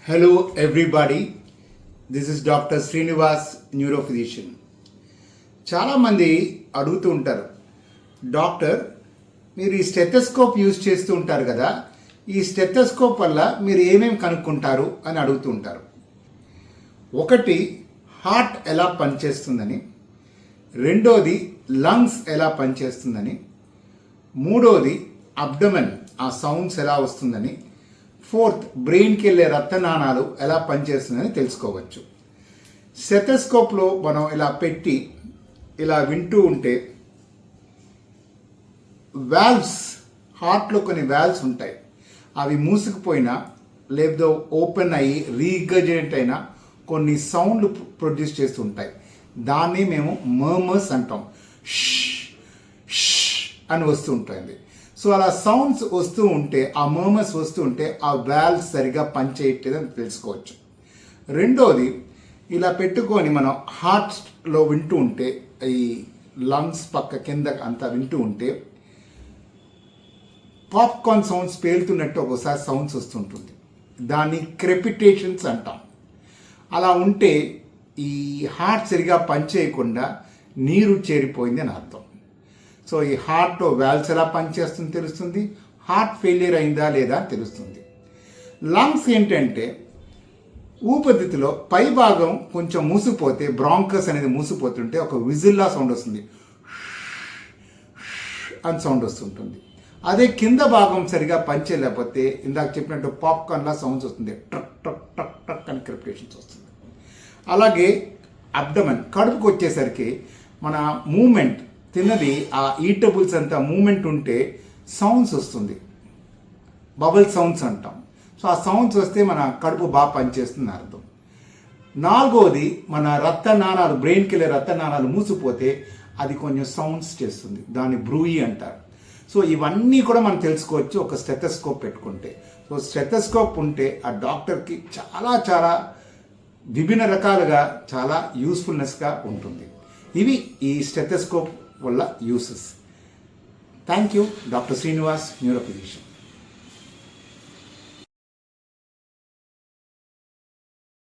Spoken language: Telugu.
Hello everybody, this is Dr. Srinivas, neurophysician. చాలామంది అడుగుతూ ఉంటారు, డాక్టర్ మీరు ఈ స్టెథోస్కోప్ యూజ్ చేస్తూ ఉంటారు కదా, ఈ స్టెథోస్కోప్ వల్ల మీరు ఏమేమి కనుక్కుంటారు అని అడుగుతూ ఉంటారు. ఒకటి, హార్ట్ ఎలా పనిచేస్తుందని, రెండోది లంగ్స్ ఎలా పనిచేస్తుందని, మూడోది అబ్డమెన్ ఆ సౌండ్స్ ఎలా వస్తుందని, ఫోర్త్ బ్రెయిన్కి వెళ్ళే రక్తనాళాలు ఎలా పనిచేస్తుందని తెలుసుకోవచ్చు. స్టెథోస్కోప్లో మనం ఇలా పెట్టి ఇలా వింటూ ఉంటే వాల్వ్స్, హార్ట్లో కొన్ని వాల్వ్స్ ఉంటాయి, అవి మూసుకుపోయినా లేదా ఓపెన్ అయ్యి రీగజనేట్ అయినా కొన్ని సౌండ్లు ప్రొడ్యూస్ చేస్తూ ఉంటాయి. దాన్ని మేము మర్మర్స్ అంటాం. అని వస్తూ ఉంటుంది. సో అలా సౌండ్స్ వస్తూ ఉంటే, ఆ మర్మర్స్ వస్తూ ఉంటే ఆ వాల్వ్స్ సరిగా పనిచేయట్లేదని తెలుసుకోవచ్చు. రెండోది, ఇలా పెట్టుకొని మనం హార్ట్లో వింటూ ఉంటే, ఈ లంగ్స్ పక్క కింద అంతా వింటూ ఉంటే పాప్కార్న్ సౌండ్స్ పేలుతున్నట్టు ఒకసారి సౌండ్స్ వస్తుంటుంది. దాన్ని క్రెపిటేషన్స్ అంటాం. అలా ఉంటే ఈ హార్ట్ సరిగా పనిచేయకుండా నీరు చేరిపోయింది అని అర్థం. సో ఈ హార్ట్లో వాల్వ్స్ ఎలా పనిచేస్తుందో తెలుస్తుంది, హార్ట్ ఫెయిలియర్ అయిందా లేదా తెలుస్తుంది. లంగ్స్ ఏంటంటే ఊపిరితిత్తులో పై భాగం కొంచెం మూసిపోతే, బ్రాంకస్ అనేది మూసిపోతుంటే ఒక విజిల్లా సౌండ్ వస్తుంది, అని సౌండ్ వస్తుంటుంది. అదే కింద భాగం సరిగా పనిచేయలేకపోతే ఇందాక చెప్పినట్టు పాప్కార్న్లా సౌండ్స్ వస్తుంది, ట్రక్ ట్రక్ ట్రక్ ట్రక్ అని క్రిపిటేషన్స్ వస్తుంది. అలాగే అబ్డమన్, కడుపుకి వచ్చేసరికి మన మూమెంట్, తిన్నది ఆ ఈటబుల్స్ అంతా మూమెంట్ ఉంటే సౌండ్స్ వస్తుంది, బబుల్ సౌండ్స్ అంటాం. సో ఆ సౌండ్స్ వస్తే మన కడుపు బాగా పనిచేస్తుంది అర్థం. నాలుగోది, మన రక్తనాళాలు, బ్రెయిన్కి వెళ్ళే రక్తనాళాలు మూసిపోతే అది కొంచెం సౌండ్స్ చేస్తుంది, దాన్ని బ్రూయి అంటారు. సో ఇవన్నీ కూడా మనం తెలుసుకోవచ్చు ఒక స్టెథోస్కోప్ పెట్టుకుంటే. సో స్టెథోస్కోప్ ఉంటే ఆ డాక్టర్కి చాలా చాలా విభిన్న రకాలుగా చాలా యూస్ఫుల్నెస్గా ఉంటుంది. ఇవి ఈ స్టెథోస్కోప్ వల్ల uses. Thank you. Doctor Srinivas, neurophysician.